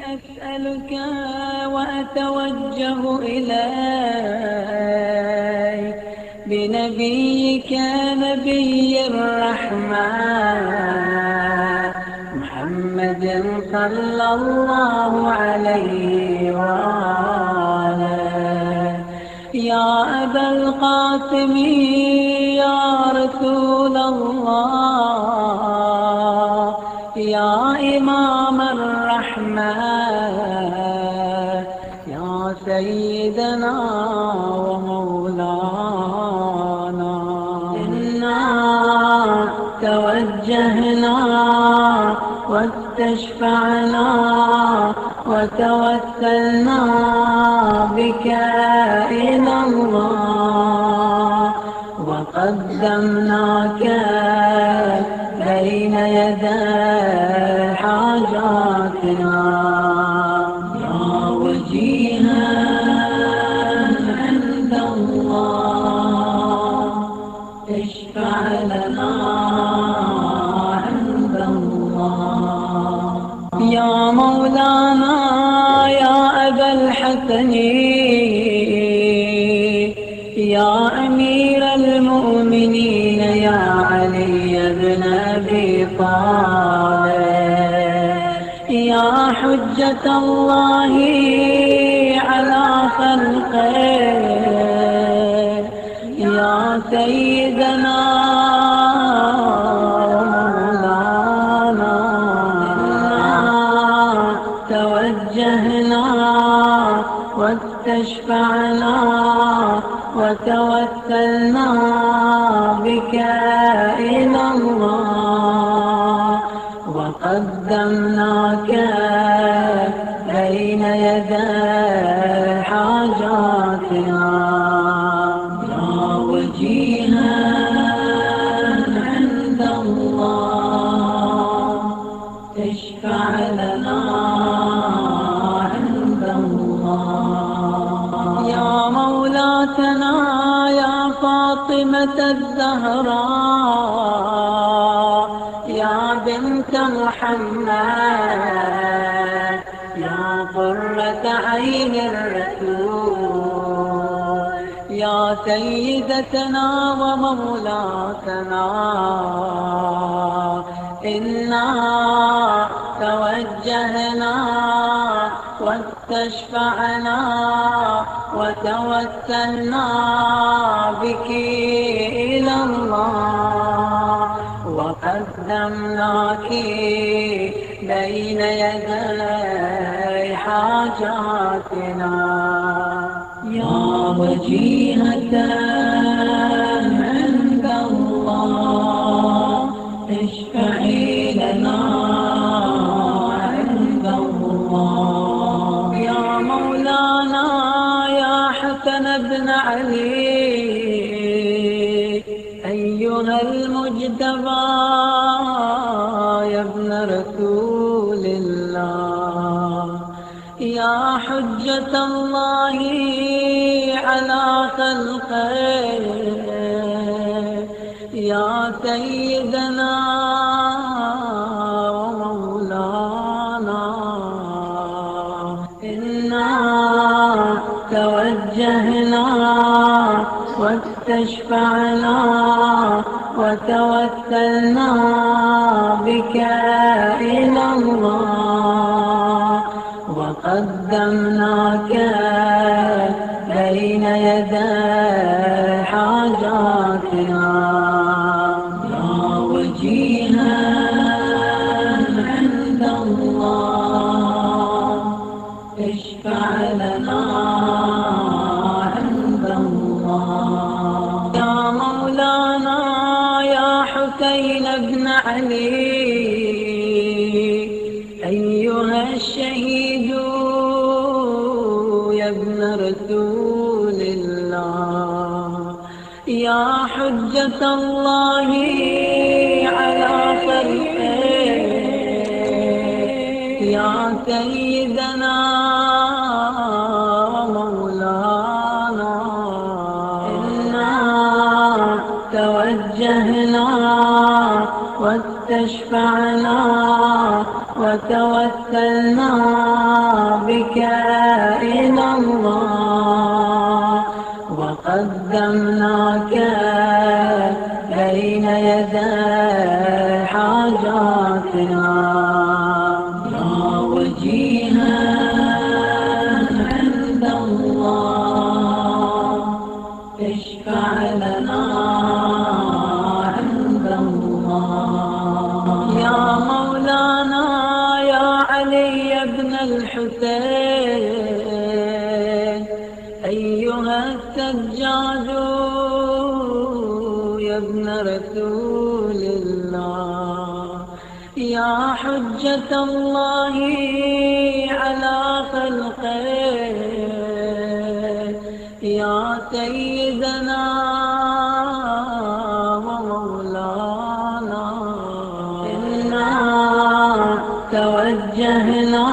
أسألك وأتوجه إليك بنبيك نبي الرحمة محمد صلى الله عليه وآله. يا أبا القاسم يا رسول الله، يا إمام الرحمة، يا سيدنا ومولانا. إنا توجهنا واستشفعنا وتوسلنا بك إلى الله، وقدمناك بين يدي حاجاتنا. يا وجيها عند الله اشفع لنا عند الله. يا مولانا يا أبا الحسن يا أمير المؤمنين يا علي بن أبي طالب، يا حجة الله على خلقه، يا سيدنا ومولانا. توجهنا واستشفعنا وتوسلنا بك إلى الله، وقدمناك بين يدي حاجاتنا. يا وجيها عند الله اشفع لنا عند الله. يا مولاتنا يا فاطمة الزهراء، يا بنت محمد، يا قرة عين الرسول، يا سيدتنا ومولاتنا. إنا توجهنا واستشفعنا وتوسلنا بك إلى الله، وقدمناك بين يدي حاجاتنا. يا وجيهة عند الله اشفعي لنا عند الله. يا مولانا يا حسن بن علي أيها المجتبى يا ابن رسول الله، يا حجة الله على خلقه، يا سيدنا ومولانا. إنا توجهنا واستشفعنا وتوسلنا بك إلى الله، وقدمناك بين يدي حاجاتنا. يا وجيها عند الله اشفع لنا عند الله. يا مولانا يا حسين بن علي أيها الشهيد يا ابن رسول الله، يا حجة الله على خلقه، يا سيدنا ومولانا. إنا توجهنا واستشفعنا وتوسلنا بك إلى الله وقدمناك بين يدي حاجاتنا يا وجيها عند الله اشفع لنا عند الله يا مولانا يا علي بن الحسين أيها السجاد يا ابن رسول الله يا حجة الله على خلقه يا سيدنا ومولانا إنا توجهنا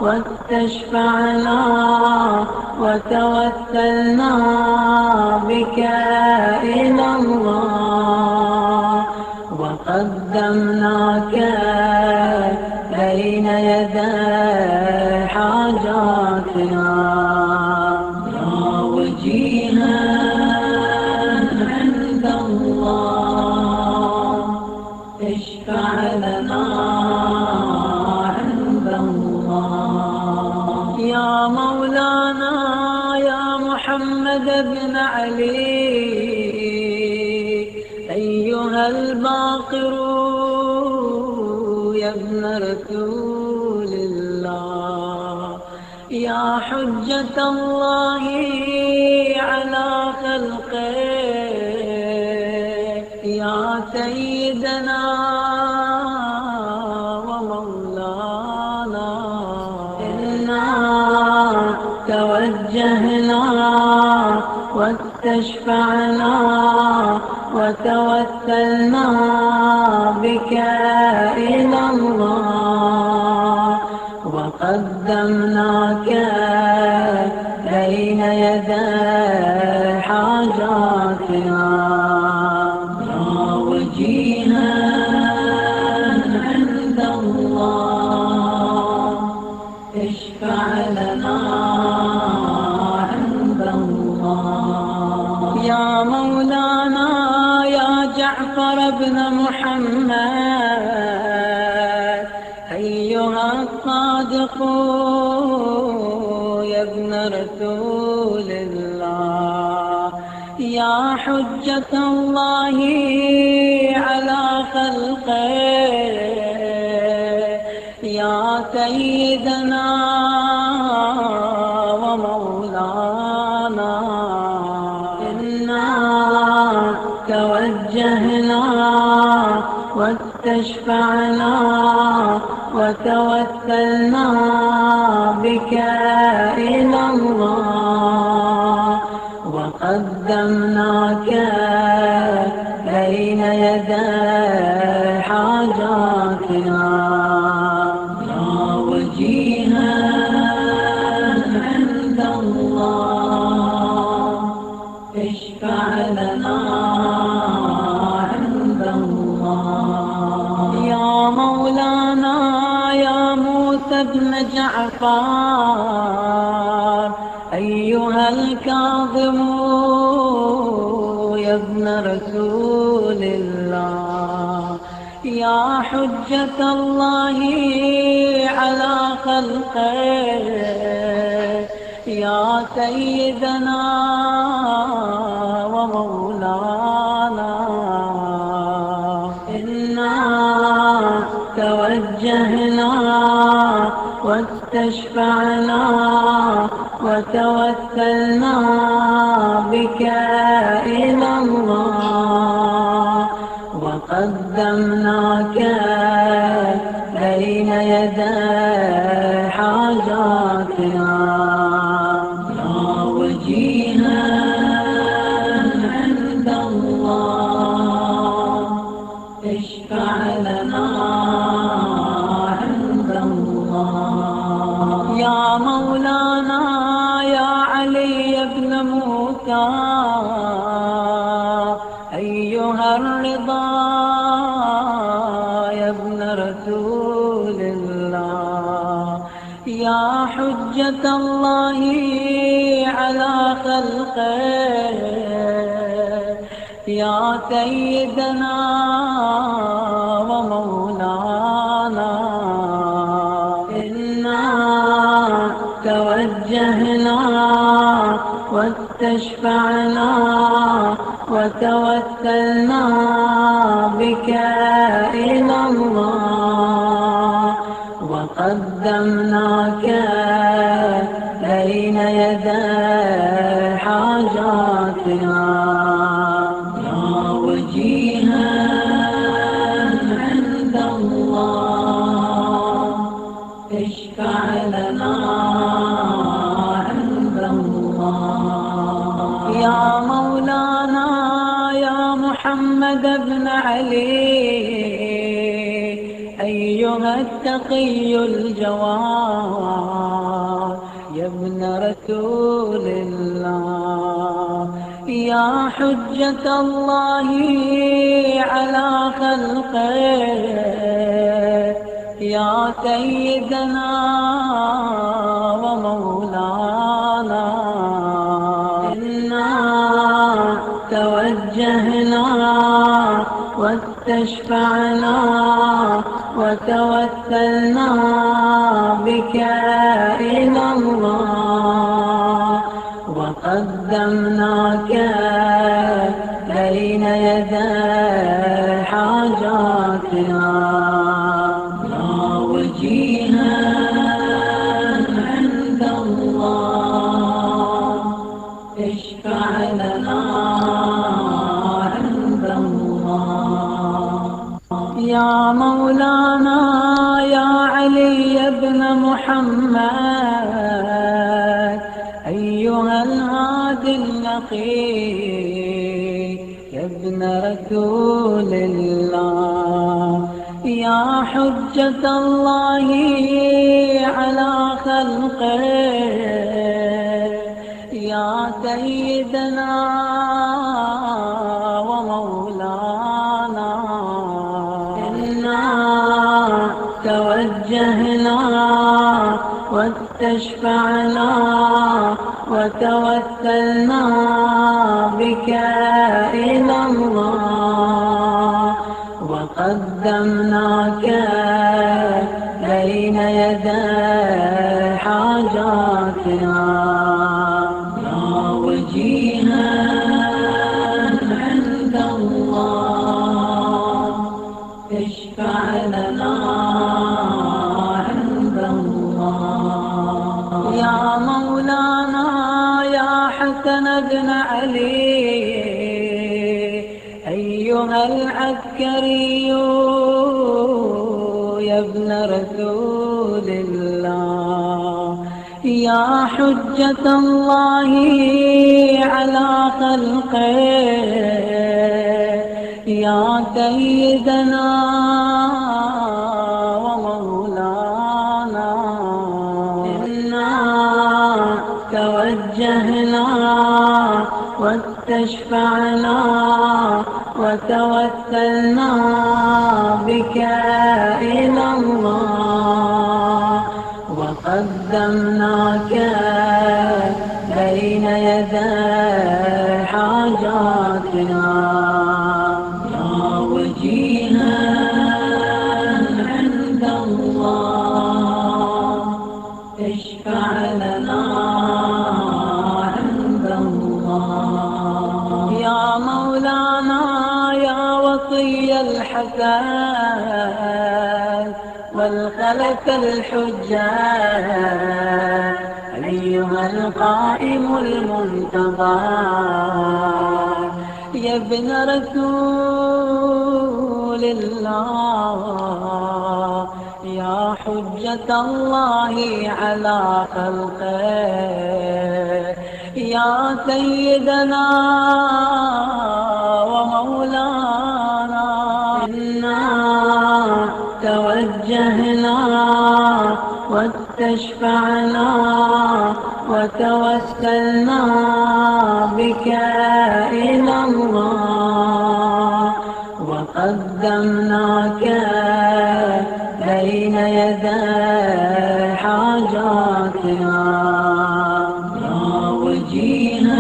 واستشفعنا وتوسلنا بك إلى الله وقدمناك بين يدي حاجاتنا يا وجيها عند الله اشفع لنا عند الله يا مولانا يا محمد بن علي أيها الباقر يا ابن رسول الله يا حجة الله على خلقه يا سيدنا ومولانا إنا توجهنا واستشفعنا وتوسلنا بك إلى الله وقدمناك بين يدي حاجاتنا يا وجيها عند الله اشفع لنا عند الله يا مولانا يا جعفر بن محمد أيها الصادق يا ابن رسول الله يا حجة الله على خلقه يا سيدنا ومولانا إنا توجهنا واستشفعنا وتوسلنا بك إلى الله وقدمناك بين يدي حاجاتنا يا وجيها عند الله اشفع لنا عند الله يا مولانا يا موسى بن جعفر أيها الكاظم يا ابن رسول الله يا حجة الله على خلقه يا سيدنا ومولانا إنا توجهنا واستشفعنا وتوسلنا بك إلى الله وقدمناك بين يدي حاجاتنا يا وجيها عند الله اشفع لنا عند الله يا مولانا يا علي بن موسى أيها الرضا يا ابن رسول يا حجة الله على خلقه، يا سيدنا ومولانا، إنا توجهنا واستشفعنا وتوسلنا بك إلى الله، وقدمناك بين يدي حاجاتنا، يا وجيها عند الله اشفع لنا عند الله. يا مولانا يا محمد بن علي، أيها التقي الجواد يا ابن رسول الله، يا حجة الله على خلقه، يا سيدنا ومولانا، إنا توجهنا واستشفعنا وتوسلنا بك إلى الله، وقدمناك بين يدي حاجاتنا، يا وجيها عند الله اشفع لنا عند الله. يا مولانا يا علي بن محمد، أيها الهادي النقي يا ابن رسول الله، يا حجة الله على خلقه، يا سيدنا ومولانا، إنا توجهنا واستشفعنا وتوسلنا بك إلى الله، وقدمناك بين يدي حاجاتنا، يا وجيها عند الله اشفع لنا عند الله. يا مولانا يا حسن بن علي، أيها العسكري يا ابن رسول الله، يا حجة الله على خلقه، يا سيدنا ومولانا، إنا توجهنا واستشفعنا وتوسلنا بك إلى الله، وقدمناك بين يدي حاجاتنا، يا وجيها عند الله اشفع لنا عند الله. يا مولانا يا وصي الحسن والخلف الحجاج، أيها القائم المنتظر يا ابن رسول الله، يا حجة الله على خلقه، يا سيدنا ومولانا، إنا توجهنا واستشفعنا وتوسلنا بك إلى الله، وقدمناك بين يدي حاجاتنا يا وجيها